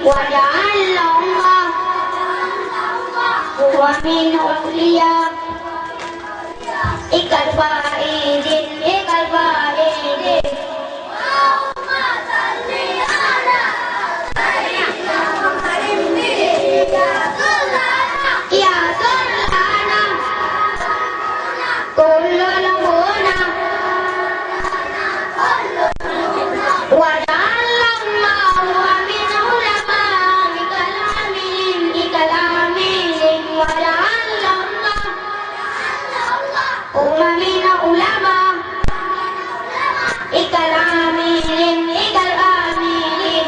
ولعل الله هو من أولياء الفائزين الفائزين. اللهم صل على سيدنا محمد يا سلطانا كل المنى ولعل الله هو من علمائك العاملين ولعل الله هو من علمائك العاملين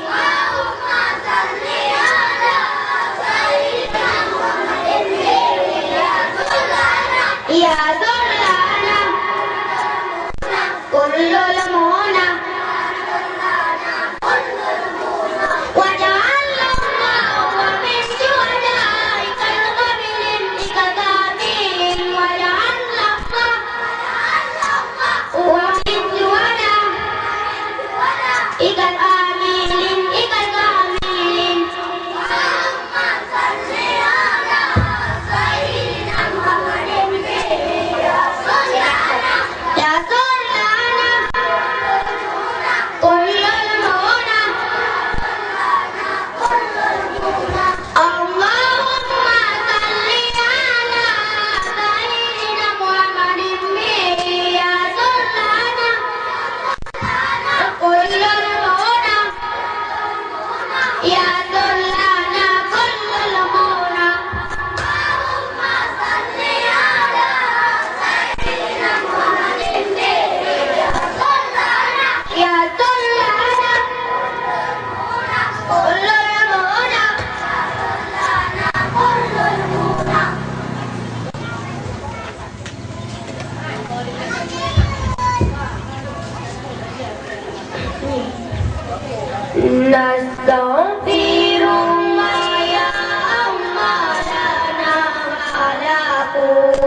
اللهم صل على سيدنا محمد يا سلطانا كل المنى وجعل الله من شهدائك الغابرين كغابرين وجعل الله ومن شهدائك الآمنين كغامرين. اللهم صل على سيدنا محمد يا سلطانا كل المنى اللهم صل على سيدنا محمد يا سلطانا كل المنى يا سلطانا كل المنى. اللهم صل على سيدنا محمد يا سلطانا كل المنى نستغفر الله يا مولانا ولا نقول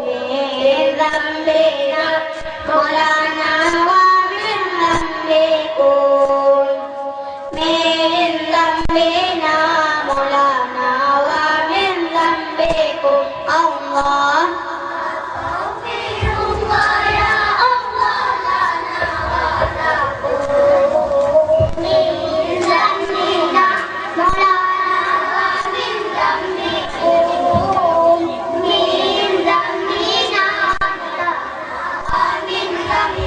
من ذنبنا مولانا ومن ذنبكم من ذنبنا مولانا ومن ذنبكم. الله من ذنبنا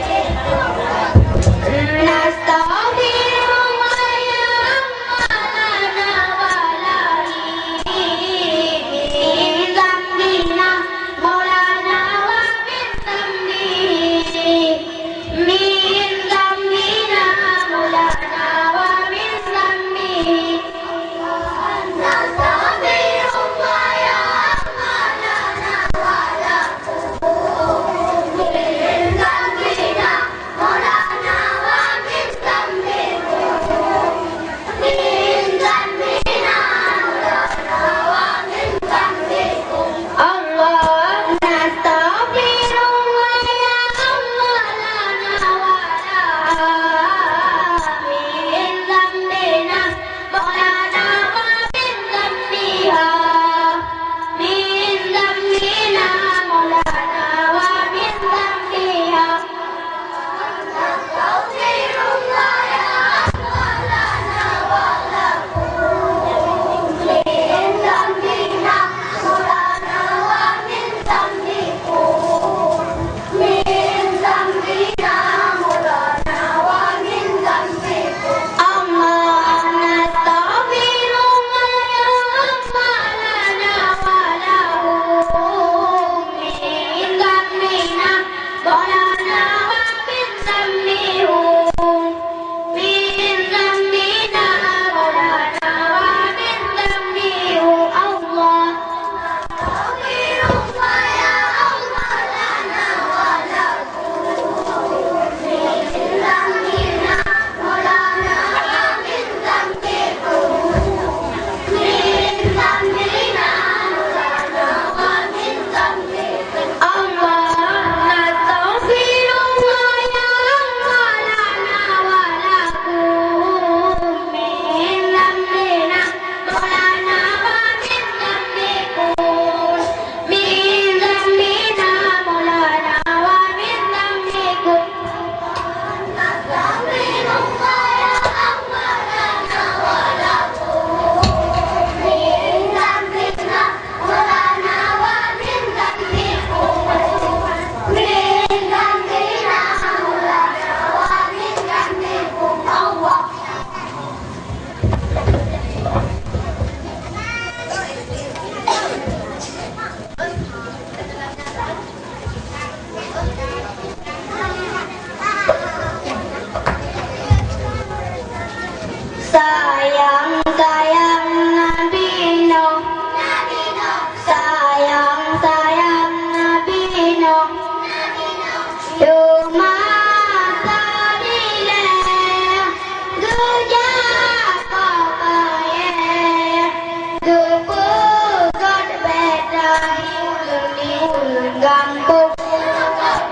gampung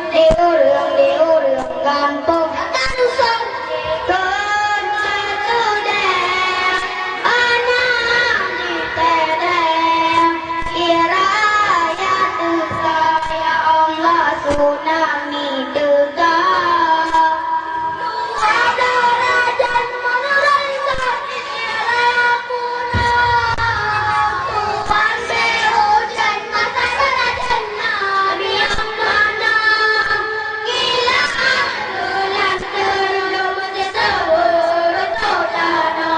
diurung gampung tanusong kon satudeng anak ditereng iraya tusa ya Allah tsunami tegak ada rajan menurunkan ilakuna Tuhan behujan masa rajan nabi yang mana gila bulan terlalu disebut saudara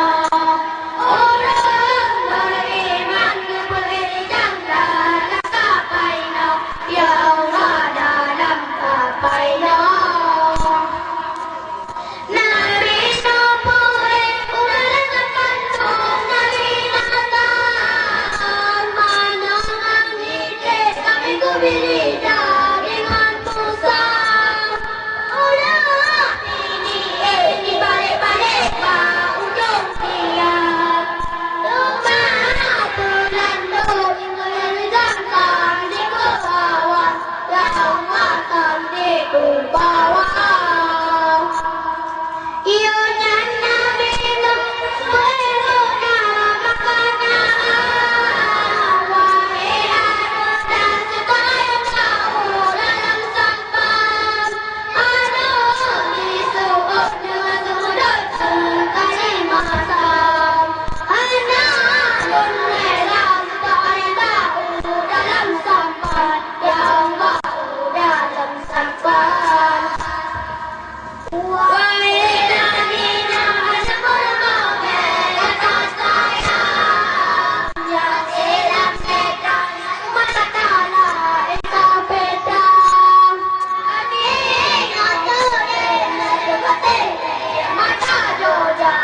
orang beriman beriman dalam kapainya ya Allah dalam kapainya Nabi Nubuwe ulang kandung Nabi Natal manongang nite kami kubirida dengan pusang ulang ini balik-balik pa ujung tiap rumah bulan dong menjangkang di bawah ya Allah di bawah Iunya Nabi Nuh berguna makanaan wahai anak dan supaya tahu dalam sampan aduh disuruh dengan sudut sekali masam anak rela supaya tahu dalam sampan yang bau dalam sampan Wahai Nabi Nuh kurma kata saya yang hilang sedang mata kala esa pedang ani ngate ngate mata joja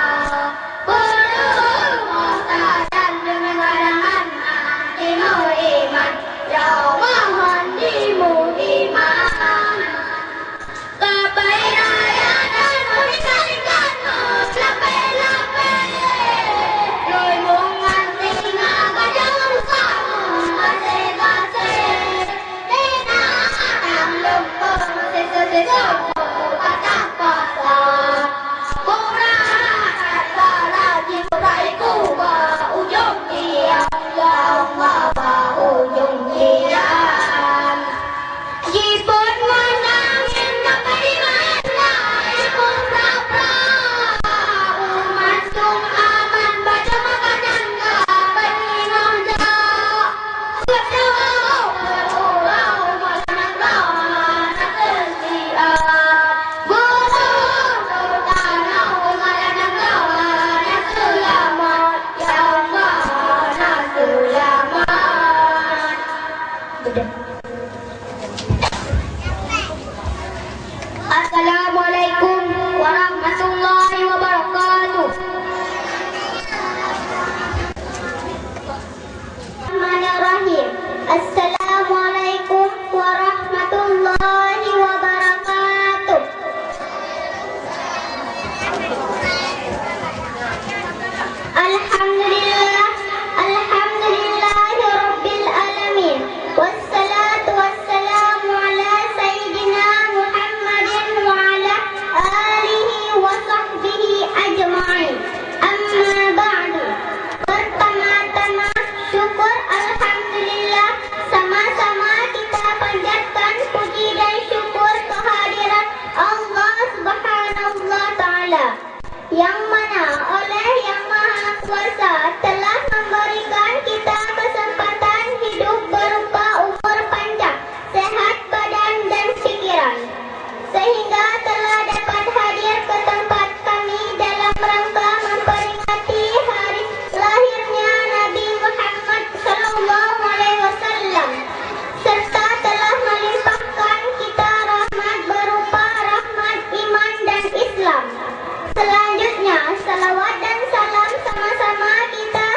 perlu mata dan dengan arahan dimu iman ya mohon dimu iman Kapai raya dan berikan lape-lape Loi mungan singa gadang kamu gase-gase Dina ang lumpur sesu-sesu patah-patah Kurang kata jipuraiku ba ujung diam Ya Allah ba ujung diam Jiput menangin sampai di mana Ipun pra-pra Umat sung aman baca makanan Gak minum dah Berdoa berulang Makanan bahan tersiap Guru tanah Makanan bahan selamat Yang mana selamat Assalamualaikum warahmatullahi wabarakatuh. Bismillahirrahmanirrahim. Assalamualaikum warahmatullahi wabarakatuh. Alhamdulillah, alhamdulillahirabbil alamin. Wassalatu wassalamu ala sayyidina Muhammadin wa ala alihi wa sahbihi ajma'in. Amma ba'du. Pertama-tama syukur alhamdulillah sama-sama kita panjatkan puji dan syukur kehadirat Allah Subhanahu wa taala yang mana oleh Yang Maha Kuasa telah memberikan kita kesempatan hidup berupa umur panjang, sehat badan dan pikiran, sehingga telah dapat hadir ke tempat kami dalam rangka memperingati hari lahirnya Nabi Muhammad SAW, serta telah melimpahkan kita rahmat berupa rahmat iman dan Islam. Selanjutnya, salawat dan salam sama-sama kita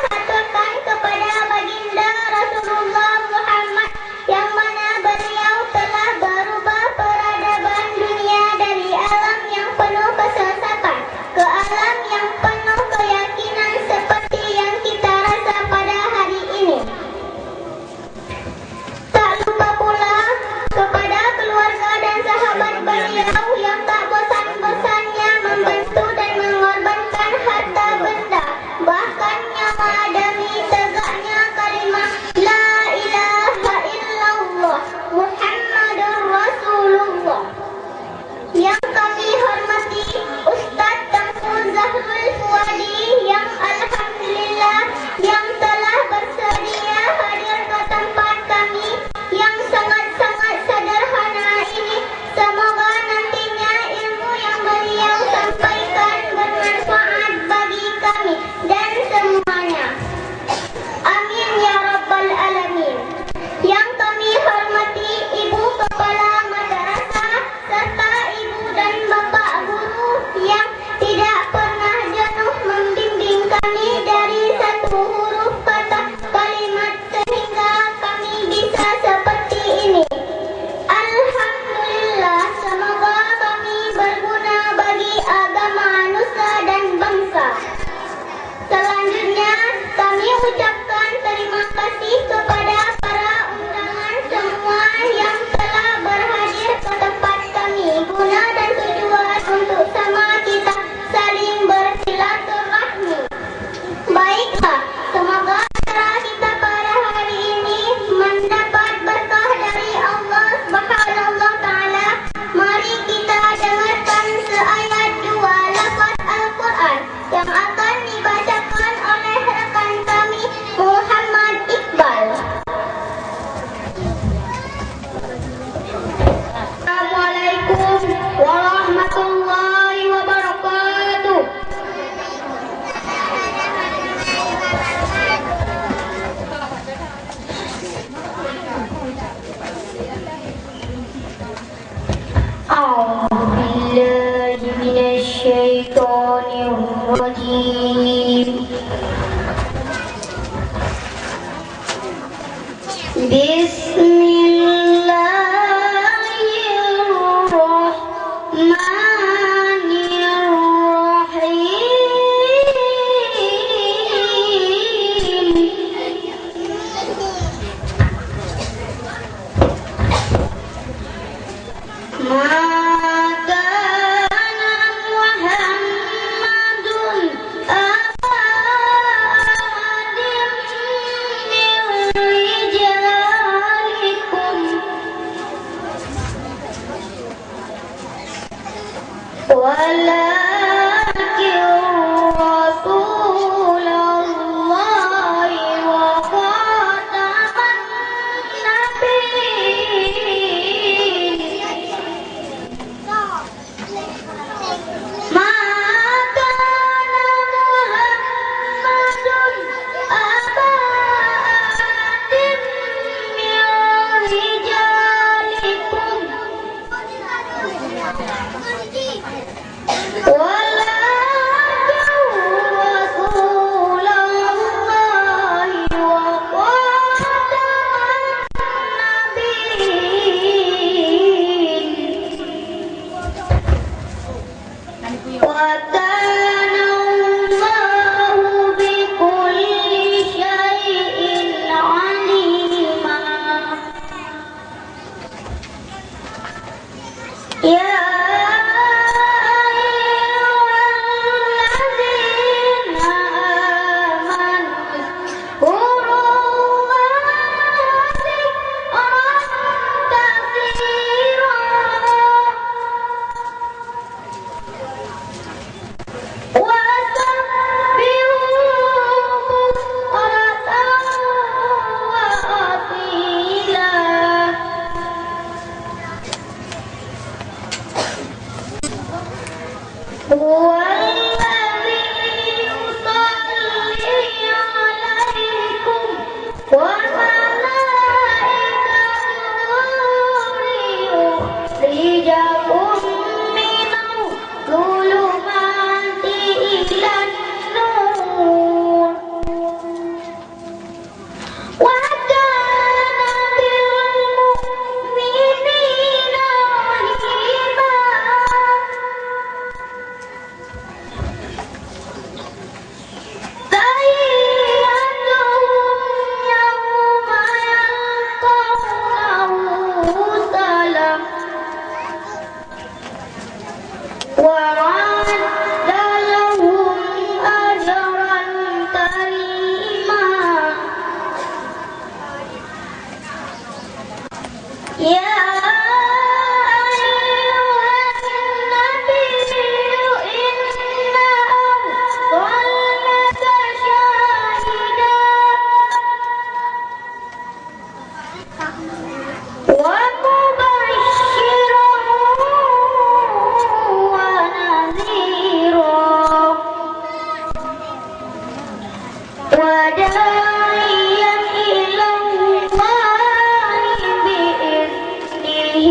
mengucapkan terima kasih kepada para undangan semua yang telah berhadir ke tempat kami guna dan tujuan untuk sama kita saling bersilaturahmi. Baiklah, semoga acara kita pada hari ini mendapat berkah dari Allah Subhanahu wa Ta'ala. Mari kita dengarkan seayat dua lafaz Al-Quran yang akan dibacakan oleh rekan kami Muhammad Iqbal. Assalamualaikum warahmatullahi wabarakatuh. أعوذ بالله من الشيطان الرجيم. بسم الله الرحمن الرحيم. ولكن رسول الله وخاتم النبيين. ما كان محمد أبا أحد من رجالكم ولكن رسول الله وخاتم النبيين. وكان الله بكل شيء عليما. يا هو الذي يصلي عليكم وملائكته ليخرجكم من الظلمات إلى النور. وكان بالمؤمنين رحيما. وأعد لهم أجرا كريما. يا أيها النبي إنا أرسلناك شاهدا ومبشرا ونذيرا وداعيا إلى الله بإذنه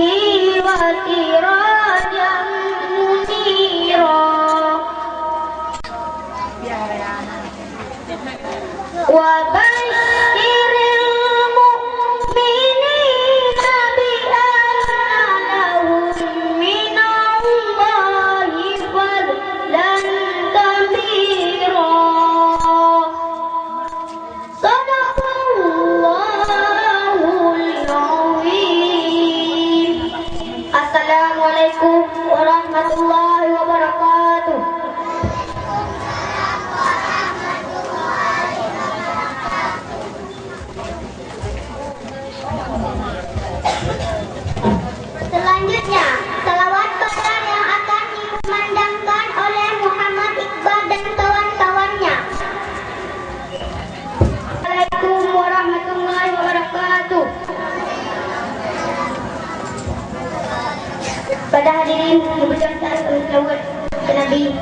Pada hadirin diberikan selawat ke Nabi.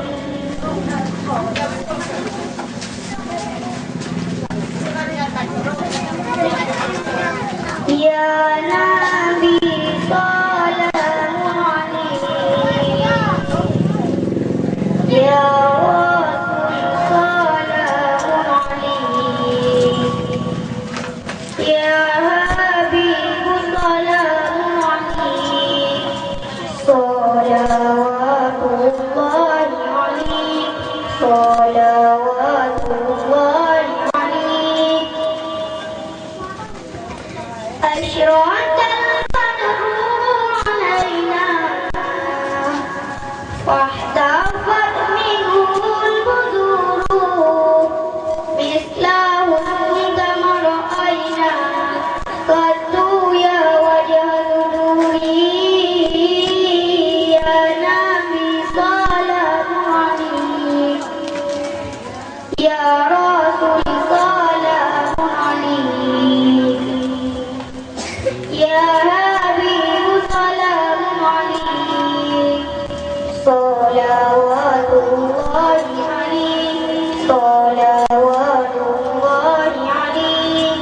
Ya Nabi salamu alaihi, ya Rasul salamu alaihi, ya Habib salamu alaihi, salawatullahi alaihi, salawatullahi alaihi. أشرقت القمر علينا واحتفت منه البدور مثله كما رأينا قد يا وجه صدوري يا نبي سلام عليك يا رسول سلام عليك يا حبيب سلام عليك صلوات الله عليك صلوات الله عليك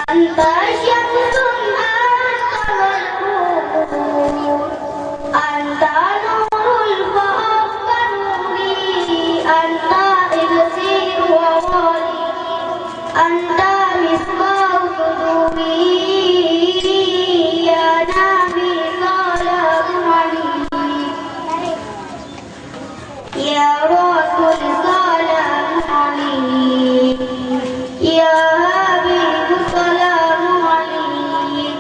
أنت شمس أنت النور أنت نور فوق نوري أنت إبصير ووالي أنت مصباح صدوري يا نبي سلام عليك يا رسول سلام عليك يا حبيب سلام عليك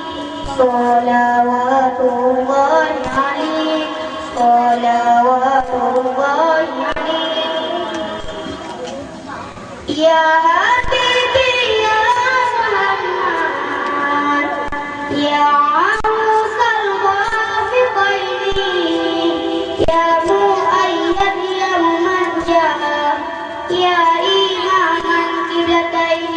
صلوات الله عليك صلوات الله عليك يا حبيبي يا محمد يا عروس الغافقين يا مؤيد يا ممجد يا إمام القبلتين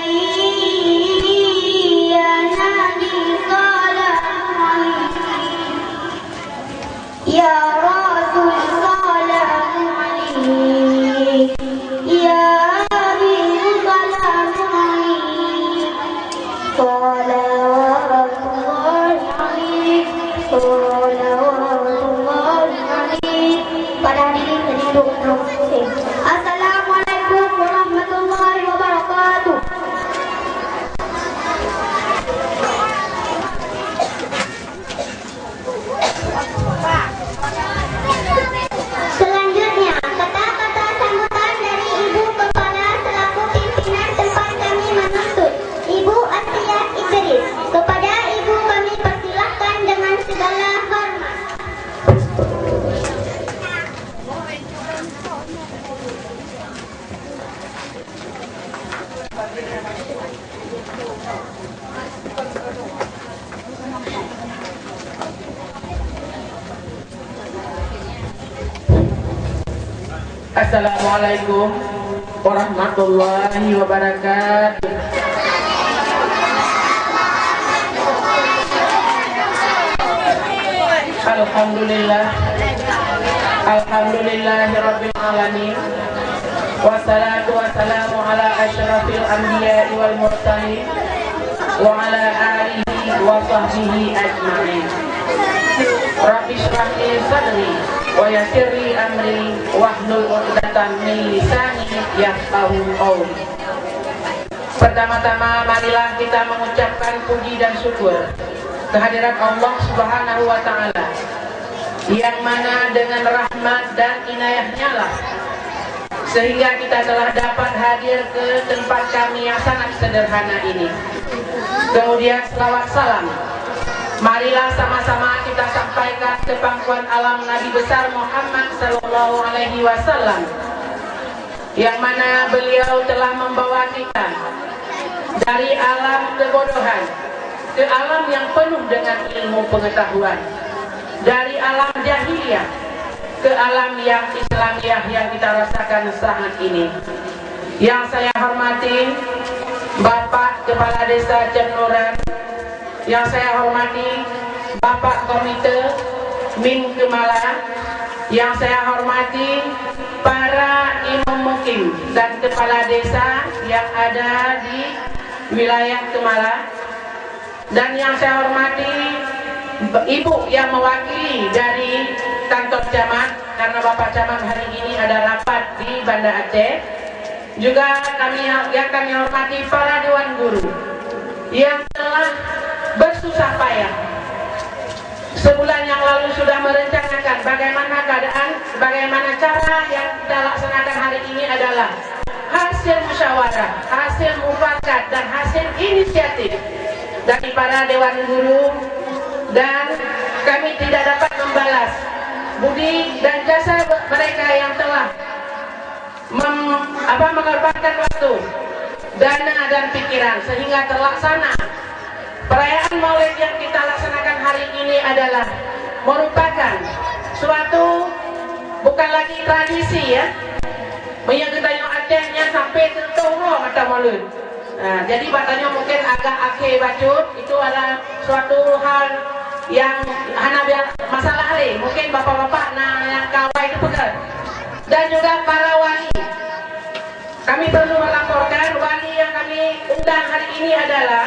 يا نبي سلام عليك يا رسول سلام عليك يا حبيب سلام عليك صلوات الله عليك صلوات الله عليك. Pada hadirin dan duduk terus. Assalamualaikum warahmatullahi wabarakatuh. Selanjutnya, kata-kata sambutan dari Ibu Kepala selaku pimpinan tempat kami menuntut, Ibu Asia Idris. Kepada Ibu kami persilahkan dengan segala hormat. Assalamualaikum warahmatullahi wabarakatuh. Alhamdulillah, alhamdulillahirabbil alamin. Wassalatu wassalamu ala asyrafil anbiya'i wal mursalin wa ala alihi wa sahbihi ajma'in. Rabbi shrah li sadri wa yassir li amri wahlul 'uqdatam min lisani yafqahu qawli. Pertama-tama marilah kita mengucapkan puji dan syukur kehadirat Allah Subhanahu wa taala yang mana dengan rahmat dan inayahnya lah sehingga kita telah dapat hadir ke tempat kami yang sangat sederhana ini. Kemudian selawat salam marilah sama-sama kita sampaikan ke pangkuan alam Nabi besar Muhammad sallallahu alaihi wasallam yang mana beliau telah membawa kita dari alam kebodohan ke alam yang penuh dengan ilmu pengetahuan, dari alam jahiliyah ke alam yang Islamiyah yang kita rasakan saat ini. Yang saya hormati Bapak Kepala Desa Cenduran, yang saya hormati Bapak Komite Min Kemala, yang saya hormati para imam mukim dan kepala desa yang ada di wilayah Kemala, dan yang saya hormati ibu yang mewakili dari kantor camat, karena Bapak Camat hari ini ada rapat di Banda Aceh. Juga yang kami hormati para dewan guru yang telah bersusah payah sebulan yang lalu sudah merencanakan bagaimana keadaan, bagaimana cara yang kita laksanakan hari ini adalah hasil musyawarah, hasil mufakat, dan hasil inisiatif dari para dewan guru, dan kami tidak dapat membalas budi dan jasa mereka yang telah mengorbankan waktu, dana, dan pikiran sehingga terlaksana. Perayaan Maulid yang kita laksanakan hari ini adalah merupakan suatu bukan lagi tradisi ya. Yang kita yang Acehnya sampai tertoro mata Maulid. Nah, jadi batanya mungkin agak akhir bacut, itu adalah suatu hal yang hanya masalah hari. Mungkin bapak-bapak yang kawai itu pegang. Dan juga para wali. Kami perlu melaporkan wali yang kami undang hari ini adalah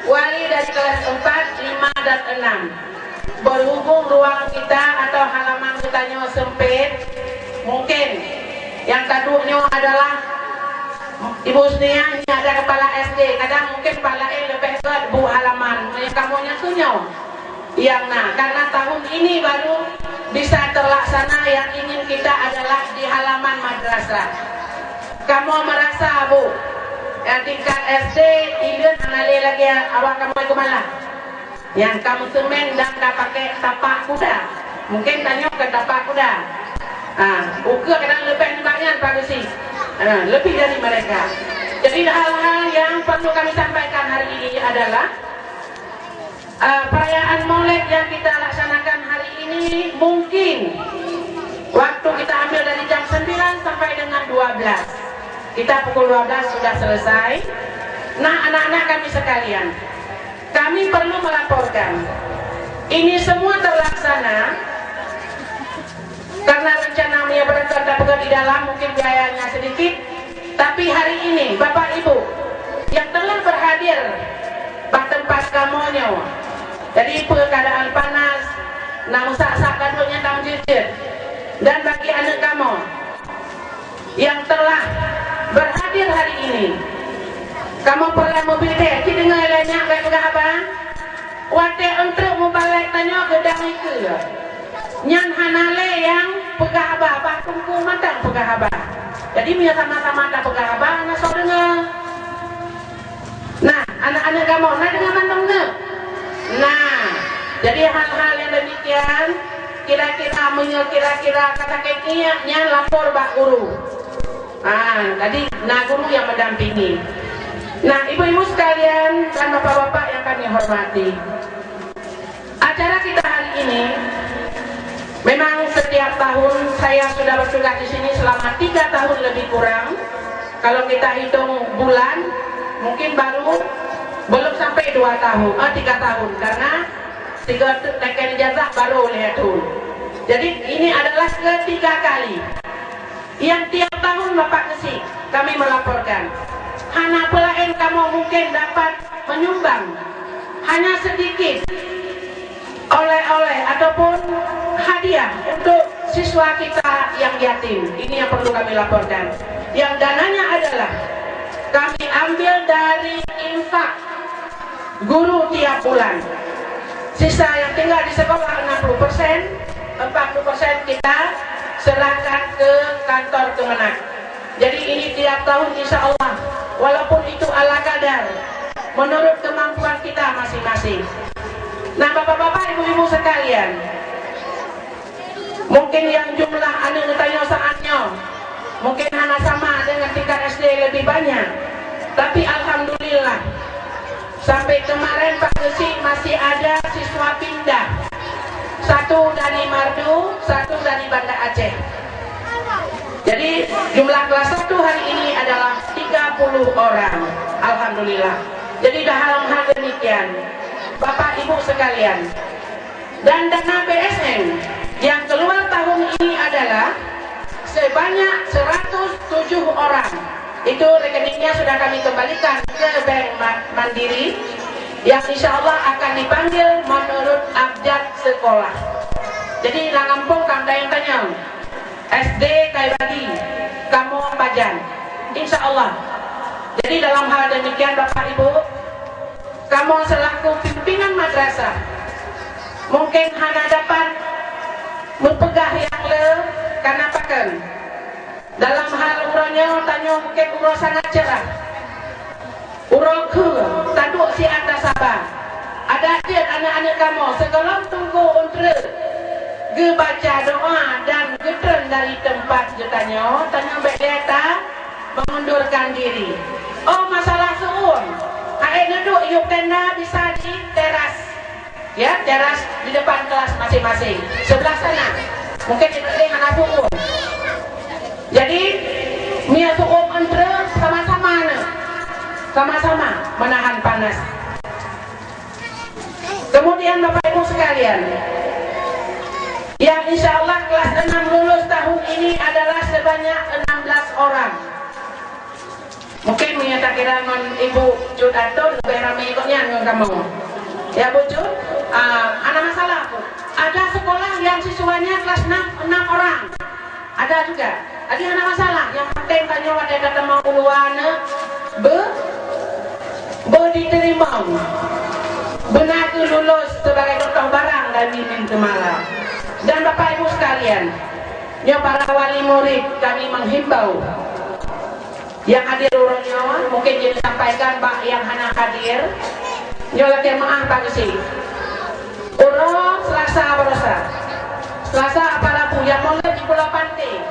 wali dari kelas 4, 5, dan 6. Berhubung ruang kita atau halaman kita sempit, mungkin yang keduanya adalah Ibu Snia, ini ada kepala SD, kadang mungkin kepala lebih ke bu halaman, yang kamunya tuh yang karena tahun ini baru bisa terlaksana, yang ingin kita adalah di halaman madrasah. Kamu merasa bu yang tingkat SD ini anali lagi awak kamu itu malah yang kamu semen dan tak pakai tapak kuda, mungkin tanya ke tapak kuda. Ukur kadang lebih banyak bagusi, lebih dari mereka. Jadi hal-hal yang perlu kami sampaikan hari ini adalah perayaan Maulid yang kita laksanakan hari ini mungkin waktu kita ambil dari jam 9 sampai dengan 12. Kita pukul 12 sudah selesai. Nah, anak-anak kami sekalian, kami perlu melaporkan ini semua terlaksana karena rencana berada di dalam, mungkin biayanya sedikit, tapi hari ini Bapak Ibu yang telah berhadir pada tempat kamunya, jadi keadaan panas, namun sak-sak kaduknya tamu jujur, dan bagi anak kamu yang telah berhadir hari ini, kamu perlu mobil teh, kita dengar lainnya baik apa? Wate untuk membalik tanya gedang itu ya. Nyan hanale yang pegah abah tungku matang pegah abah. Jadi punya sama-sama tak pegah abah, anak so dengar. Nah, anak-anak kamu, dengar mantong ne. Nah, jadi hal-hal yang demikian kira-kira kata kekinya lapor bak guru. Tadi guru yang mendampingi. Nah, ibu-ibu sekalian dan bapak-bapak yang kami hormati, acara kita hari ini memang setiap tahun saya sudah bertugas di sini selama 3 tahun lebih kurang. Kalau kita hitung bulan, mungkin belum sampai 3 tahun karena 3 tekan ijazah baru lihat dulu. Jadi ini adalah ketiga kali yang tiap tahun Bapak Kesi kami melaporkan. Hanya pelain kamu mungkin dapat menyumbang hanya sedikit oleh-oleh ataupun hadiah untuk siswa kita yang yatim. Ini yang perlu kami laporkan. Yang dananya adalah kami ambil dari infak guru tiap bulan. Sisa yang tinggal di sekolah 60%, 40% kita serahkan ke kantor Kemenak. Jadi ini tiap tahun insya Allah, walaupun itu ala kadar, menurut kemampuan kita masing-masing. Nah, bapak-bapak, ibu-ibu sekalian, mungkin yang jumlah anu tanya saatnya mungkin hanya sama dengan tingkat SD lebih banyak, tapi alhamdulillah sampai kemarin Pak Gesi masih ada siswa pindah, 1 dari Mardu, 1 dari Banda Aceh. Jadi jumlah kelas 1 hari ini adalah 30 orang, alhamdulillah. Jadi dalam hal demikian, Bapak Ibu sekalian, Dan dana BSN yang keluar tahun ini adalah sebanyak 107 orang. Itu rekeningnya sudah kami kembalikan ke Bank Mandiri yang insya Allah akan dipanggil menurut abjad sekolah. Jadi Langampung kang dayang tanya SD kai bagi kamu Pajan, insya Allah. Jadi dalam hal demikian Bapak Ibu, kamu selaku pimpinan madrasah mungkin hanya dapat berpegah yang le karena pakan. Dalam hal urangnya tanya mungkin urang sangat cerah. Urang ke taduk si atas sabah. Ada dia anak-anak kamu sekolom tunggu untuk ge baca doa dan getren dari tempat getanya tanya bedeta mengundurkan diri. Oh masalah suun. Air duduk yuk tenda bisa di teras. Ya, teras di depan kelas masing-masing. Sebelah sana. Mungkin di anak suun. Jadi Mia suum entre sama-sama sama-sama menahan panas. Kemudian Bapak Ibu sekalian, yang insya Allah kelas 6 lulus tahun ini adalah sebanyak 16 orang. Mungkin Mia tak kira dengan Ibu Cud atau lebih ramai ikutnya dengan kamu. Ya Bu Cud, ada masalah. Ada sekolah yang siswanya kelas 6 orang. Ada juga. Ada yang masalah. Yang penting tanya wadah kata mau uluan diterima. Benar tu lulus sebagai dokter barang dan mimin kemala. Dan Bapak Ibu sekalian, ya para wali murid kami menghimbau yang hadir urangnya mungkin jadi sampaikan Pak yang hana hadir. Ya lagi maaf Pak Gesi. Urang Selasa berosa. Selasa apalapu yang mulai di Pulau Pantai.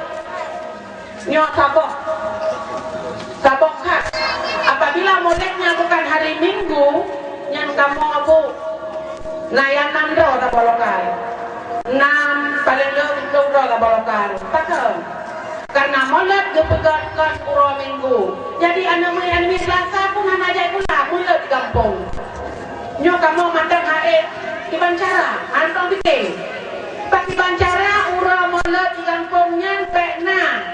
Nyok sabok khas. Apabila muridnya bukan hari Minggu, yang kamu abu, nah yang 6 do tak bolokal, 6 paling do tak bolokal, takkan. Karena murid dipegatkan pura Minggu. Jadi anak Selasa pun anak aja pula murid di kampung. Nyok kamu mandang hae di Bancara, antong bikin. Pagi Bancara ura murid di kampungnya pekna.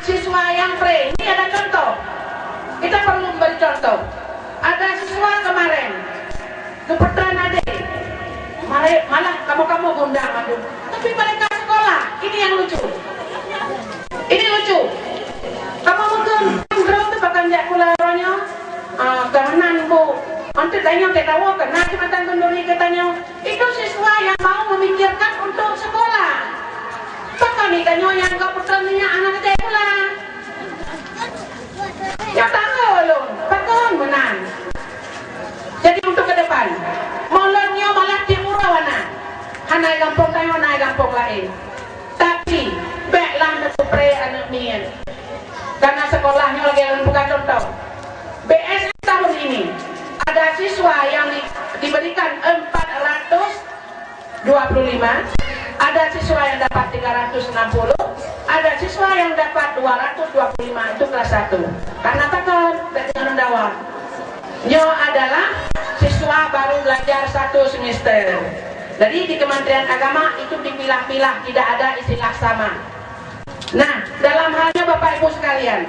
Siswa yang pre, ini ada contoh. Kita perlu memberi contoh. Ada siswa kemarin kebetulan ada, malah kamu gundang aduh. Tapi mereka sekolah, ini yang lucu. Ini lucu. Kamu mungkin berapa tu pakai jak kularanya? Kemenan bu. Untuk tanya kita tahu kena jembatan kenduri katanya. Itu siswa yang mau memikirkan untuk sekolah. Pakai ni tanya yang kebetulannya anak saya pula. Ya tahu loh, pakai menang. Jadi untuk ke depan, mulanya malah dimurawana. Hanai kampung tayo, hanai kampung lain. Tapi baiklah nepre anak mian. Karena sekolahnya lagi bukan contoh. BS tahun ini ada siswa yang diberikan 425, ada siswa yang dapat 360, ada siswa yang dapat 225 itu kelas 1. Karena takkan dengan rendawan. Nyo adalah siswa baru belajar 1 semester. Jadi di Kementerian Agama itu dipilah-pilah, tidak ada istilah sama. Nah, dalam halnya Bapak Ibu sekalian,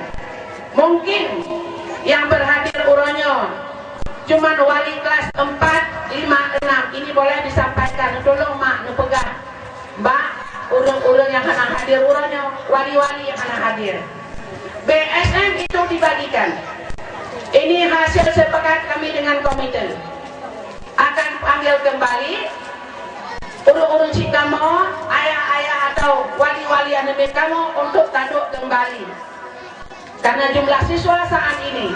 mungkin yang berhadir uronyo cuman wali kelas 4, 5, 6. Ini boleh disampaikan. Tolong mak, pegang. Mbak, urung-urung yang akan hadir uronyo, wali-wali yang akan hadir. BSN itu dibagikan. Ini hasil sepakat kami dengan komite. Akan panggil kembali urung-urung cikamo, ayah-ayah atau wali-wali anak kamu untuk taduk kembali. Karena jumlah siswa saat ini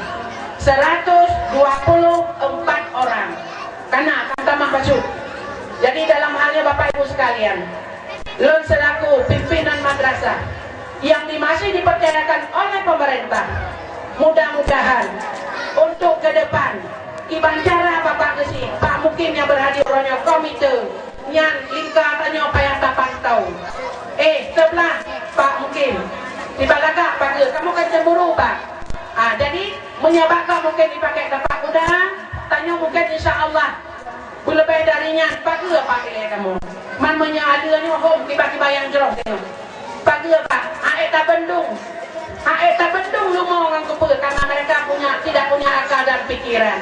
124 orang. Karena akan tambah baju. Jadi dalam halnya Bapak Ibu sekalian, lun selaku pimpinan madrasah yang masih dipercayakan oleh pemerintah, mudah-mudahan untuk ke depan Kibancara Bapak Gesi, Pak Mukim yang berhadir orangnya komite yang lingkarannya payah tak pantau. Sebelah Pak Mukim di Balaga Pak, kamu kan cemburu Pak. Jadi menyebabkan mungkin dipakai dapat kuda, tanya mungkin insya Allah lebih darinya pagi apa kamu man adanya home tiba-tiba yang jerok pagi apa aeta bendung lu mau orang kepul karena mereka tidak punya akal dan pikiran.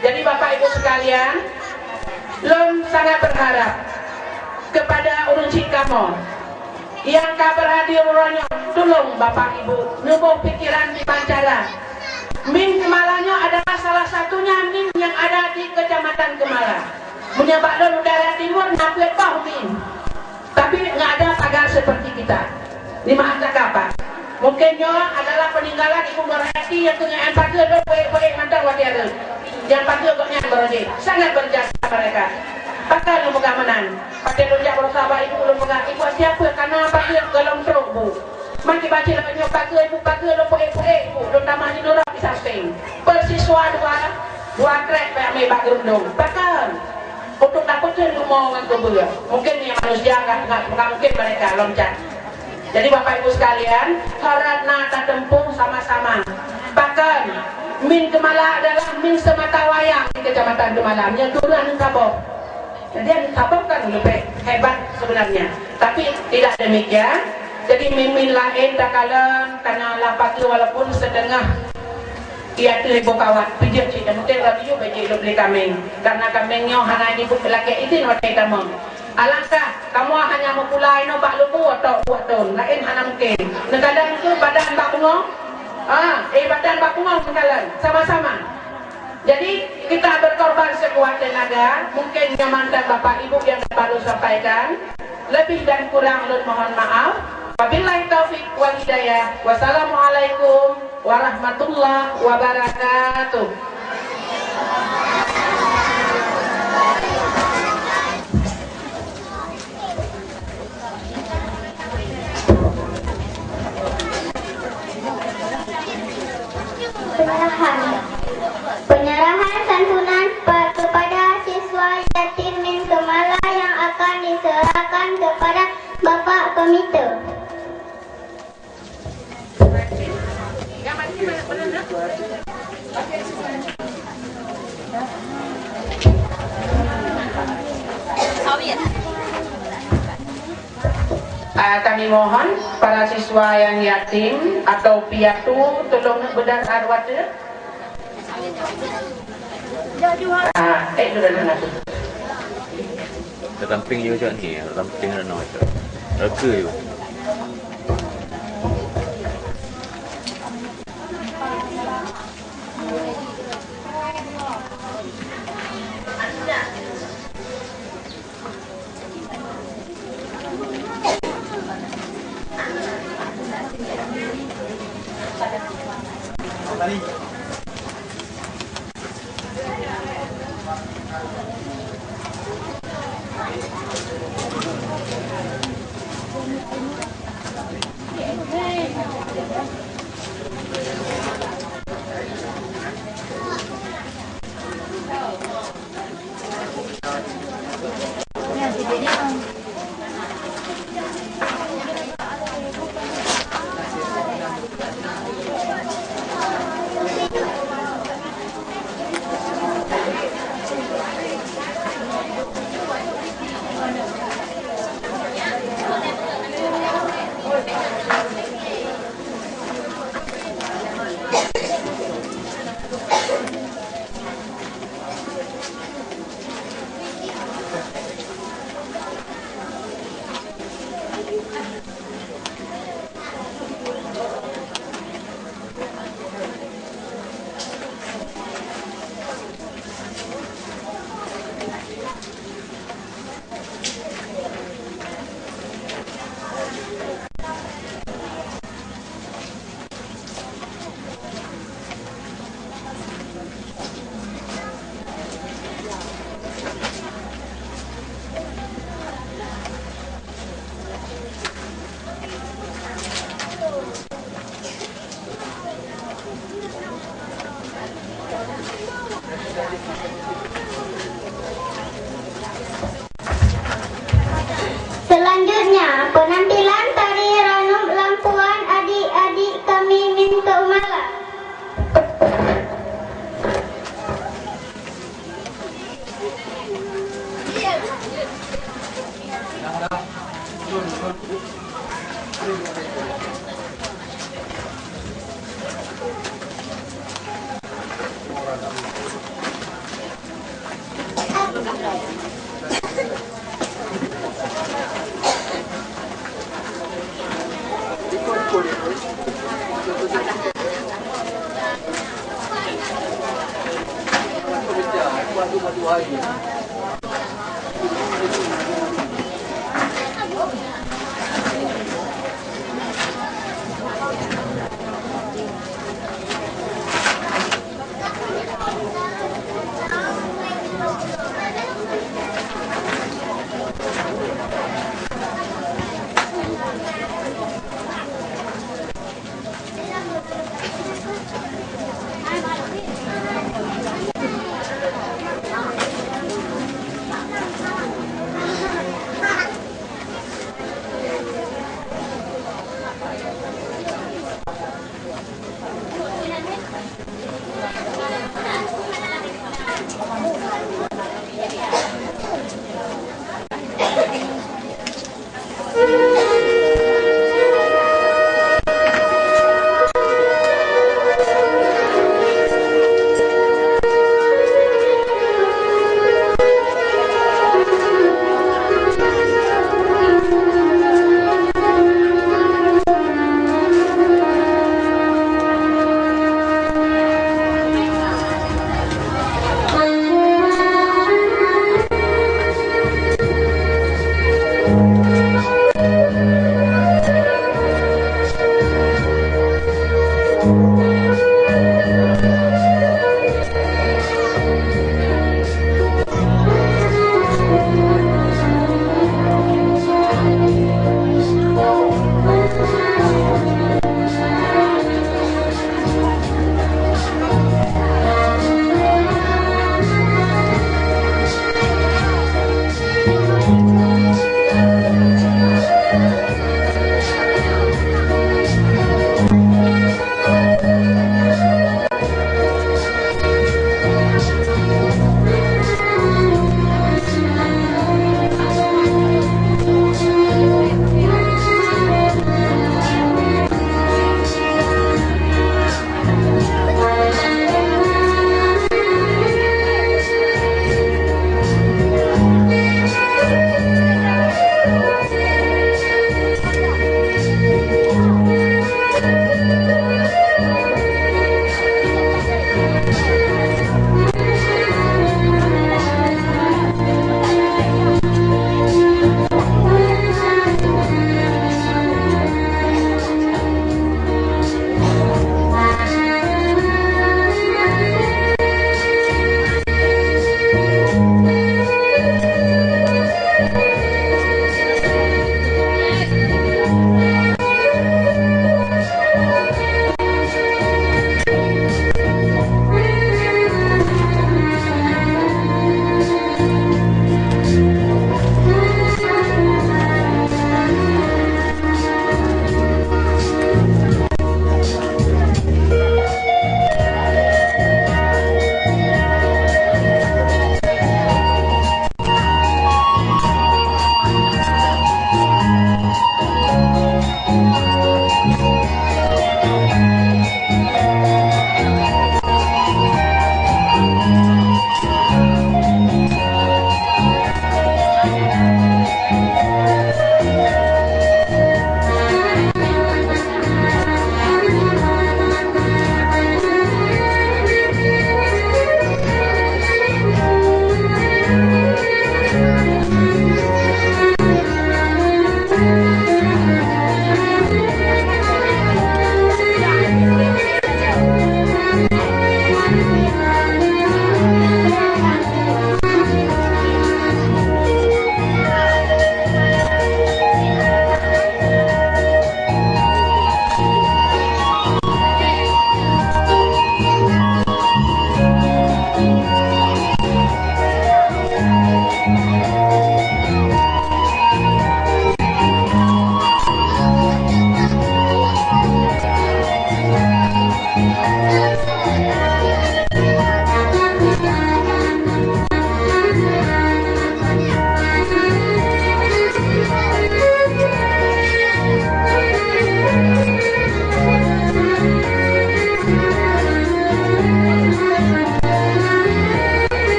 Jadi Bapak Ibu sekalian, Lom sangat berharap kepada urun kamu yang berhadir orangnya, tolong Bapak Ibu nubuh pikiran di Pancara. Min Kemalanya adalah salah satunya Min yang ada di Kecamatan Kemala. Menyebab Lom udara timur nampil bau Min, tapi nggak ada pagar seperti kita. Lima apa? Mungkinnya adalah peninggalan Ibu Nurhati yang punya pagar Lom boleh mantar wadiara. Yang pakai ogoknya berarti sangat berjasa mereka. Pakar lu mengaman. Pakai rujak bersama ibu belum pegang. Ibu siapa? Karena pakai galong truk bu. Maki baca lagunya pakai ibu lu poe bu. Lu tamah di dorang di samping. Persiswa dua krek kayak mebak gerundung. Pakar. Untuk dapetin lu mau orang kebaya. Mungkin yang manusia nggak mungkin mereka loncat. Jadi Bapak Ibu sekalian, harap nata tempuh sama-sama. Bahkan Min Kemala adalah Min semata wayang di Kecamatan Kemala. Yang turun Kabok. Jadi yang Kabok kan lebih hebat sebenarnya. Tapi tidak demikian. Jadi Min lain tak kalah karena lapak itu walaupun setengah ia terlibat kawat. Pijak cik dan mungkin radio bagi beli kambing. Karena kambingnya hanya ibu laki itu nanti kamu. Alangkah kamu hanya memulai no bak lupu atau buat ton lain hanya mungkin. Kadang itu badan bak bunga. Badan bak bunga sekalian sama-sama. Jadi kita berkorban sekuat tenaga. Mungkin nyaman dan Bapak Ibu yang baru sampaikan. Lebih dan kurang mohon maaf. Wabillahi taufik wal hidayah. Wassalamualaikum warahmatullahi wabarakatuh. Penyerahan santunan kepada siswa yatim Min Kemala yang akan diserahkan kepada Bapak Komite. Kami mohon para siswa yang yatim atau piatu tolong bedah arwah dia. Tamping vô cho anh Hiền, tamping ra nồi cho nó cười.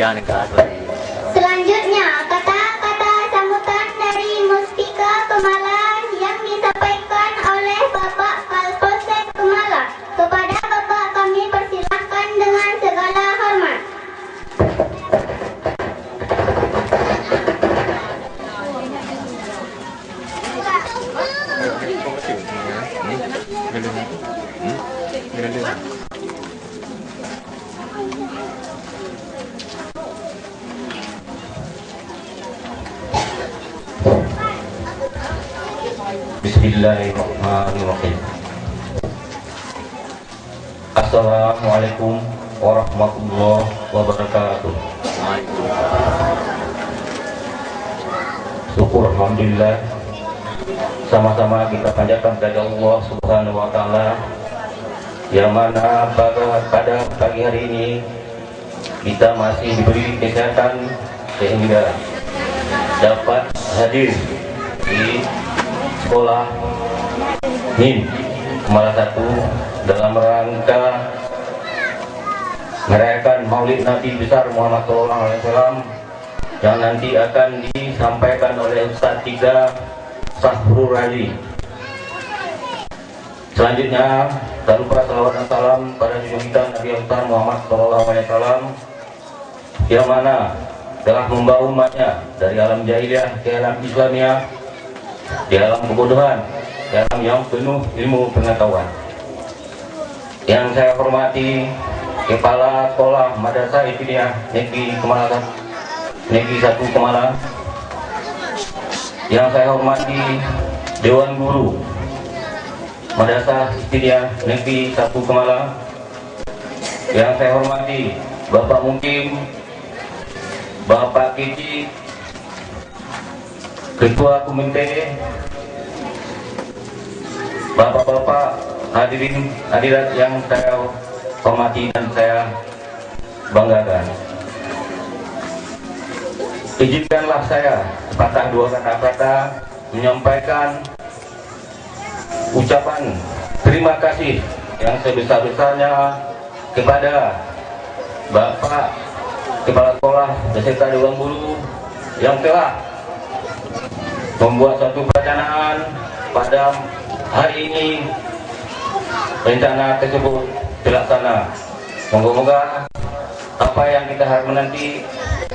Jangan kelas lagi. Selanjutnya, kata-kata sambutan dari Muspika Kemala yang disampaikan oleh Bapak Kapolsek Kemala. Kepada Bapak kami persilahkan dengan segala hormat. Bismillahirrahmanirrahim. Assalamualaikum warahmatullahi wabarakatuh. Syukur alhamdulillah, sama-sama kita panjatkan kepada Allah Subhanahu wa taala yang mana pada pagi hari ini kita masih diberi kesehatan sehingga dapat hadir di sekolah NIM Kemala 1 dalam rangka merayakan Maulid Nabi besar Muhammad SAW yang nanti akan disampaikan oleh Ustaz 3 Sahrul Razi. Selanjutnya, tak lupa salawat dan salam pada junjungan kita Nabi besar Muhammad SAW yang mana telah membawa umatnya dari alam jahiliyah ke alam Islamiyah, di alam kebodohan, di alam yang penuh ilmu pengetahuan. Yang saya hormati Kepala Sekolah Madrasah Ibtidaiyah Negeri Kemala, Negeri 1 Kemala. Yang saya hormati Dewan Guru Madrasah Ibtidaiyah Negeri 1 Kemala. Yang saya hormati Bapak Mukim, Bapak Kiji, Ketua Komite, Bapak-bapak hadirin hadirat yang saya hormati dan saya banggakan. Izinkanlah saya sepatah dua kata-kata menyampaikan ucapan terima kasih yang sebesar-besarnya kepada Bapak Kepala Sekolah beserta Dewan Guru yang telah membuat satu perencanaan pada hari ini. Rencana tersebut terlaksana. Moga-moga apa yang kita harap menanti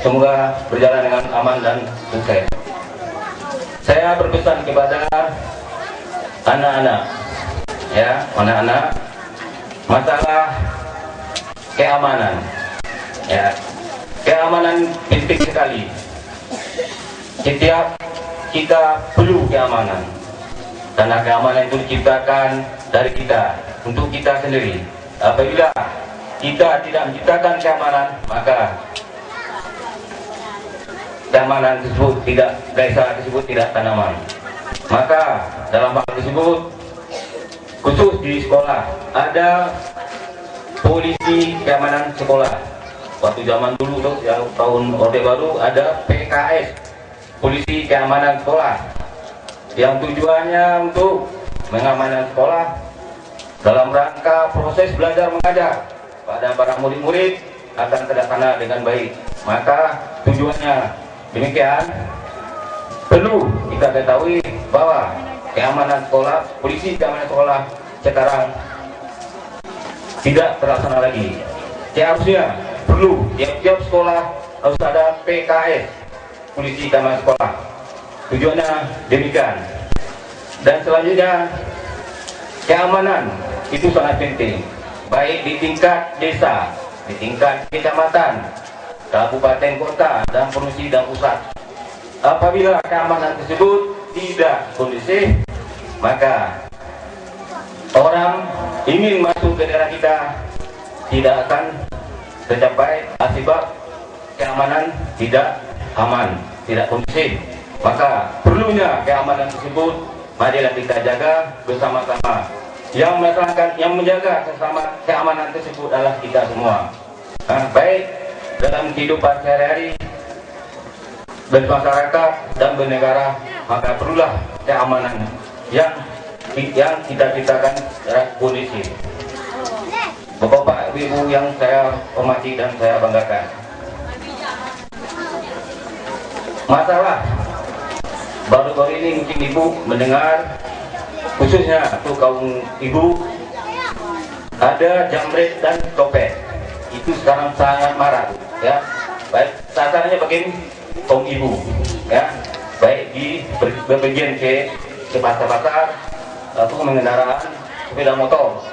semoga berjalan dengan aman dan sukses. Saya berpesan kepada anak-anak, ya, anak-anak, masalah keamanan, ya, keamanan penting sekali. Setiap kita perlu keamanan, karena keamanan itu diciptakan dari kita, untuk kita sendiri. Apabila kita tidak menciptakan keamanan, maka keamanan tersebut tidak, desa tersebut tidak tanaman. Maka dalam hal tersebut, khusus di sekolah, ada polisi keamanan sekolah. Waktu zaman dulu tuh, yang tahun Orde Baru, ada PKS, polisi keamanan sekolah, yang tujuannya untuk mengamankan sekolah dalam rangka proses belajar mengajar pada para murid-murid akan terlaksana dengan baik. Maka tujuannya demikian. Perlu kita ketahui bahwa keamanan sekolah, polisi keamanan sekolah sekarang tidak terlaksana lagi. Seharusnya perlu tiap-tiap sekolah harus ada PKS, polisi keamanan sekolah. Tujuannya demikian. Dan selanjutnya, keamanan itu sangat penting, baik di tingkat desa, di tingkat kecamatan, kabupaten, kota, dan provinsi dan pusat. Apabila keamanan tersebut tidak kondusif, maka orang ingin masuk ke daerah kita tidak akan tercapai akibat keamanan tidak aman, tidak kondusif. Maka perlunya keamanan tersebut marilah kita jaga bersama-sama. Yang melaksanakan, yang menjaga sesama keamanan tersebut adalah kita semua. Baik dalam kehidupan sehari-hari, bermasyarakat dan bernegara, maka perlulah keamanan yang kita ciptakan secara kondusif. Bapak-bapak, ibu yang saya hormati dan saya banggakan, masalah baru-baru ini mungkin ibu mendengar, khususnya tuh kaum ibu, ada jamret dan copet. Itu sekarang sangat marak, ya. Baik sasarannya bagi kaum ibu, ya. Baik di berpergian ke pasar-pasar atau pengendaraan sepeda motor,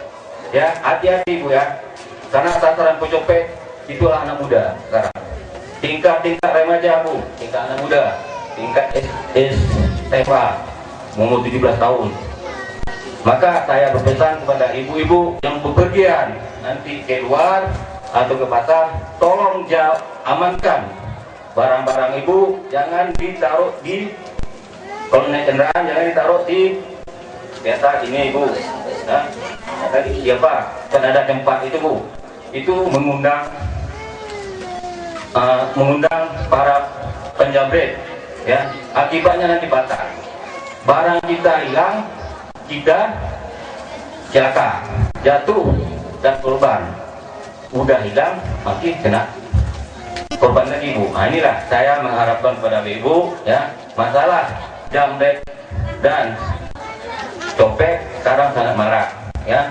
ya. Hati-hati ibu ya, karena sasaran pencopet itulah anak muda sekarang. Tingkat remaja bu, tingkat anak muda, tingkat SMA, umur 17 tahun. Maka saya berpesan kepada ibu-ibu yang bepergian nanti keluar atau ke pasar, tolong amankan barang-barang ibu, jangan ditaruh di, kalau naik kendaraan jangan ditaruh di atas ini ibu. Nah, tadi siapa? Kan ada tempat itu bu, itu mengundang para penjamret, ya. Akibatnya nanti batal, barang kita hilang, kita celaka, jatuh, dan korban udah hilang masih kena korban lagi bu. Nah, inilah saya mengharapkan kepada ibu, ya, masalah jamret dan copet sekarang sangat marak, ya.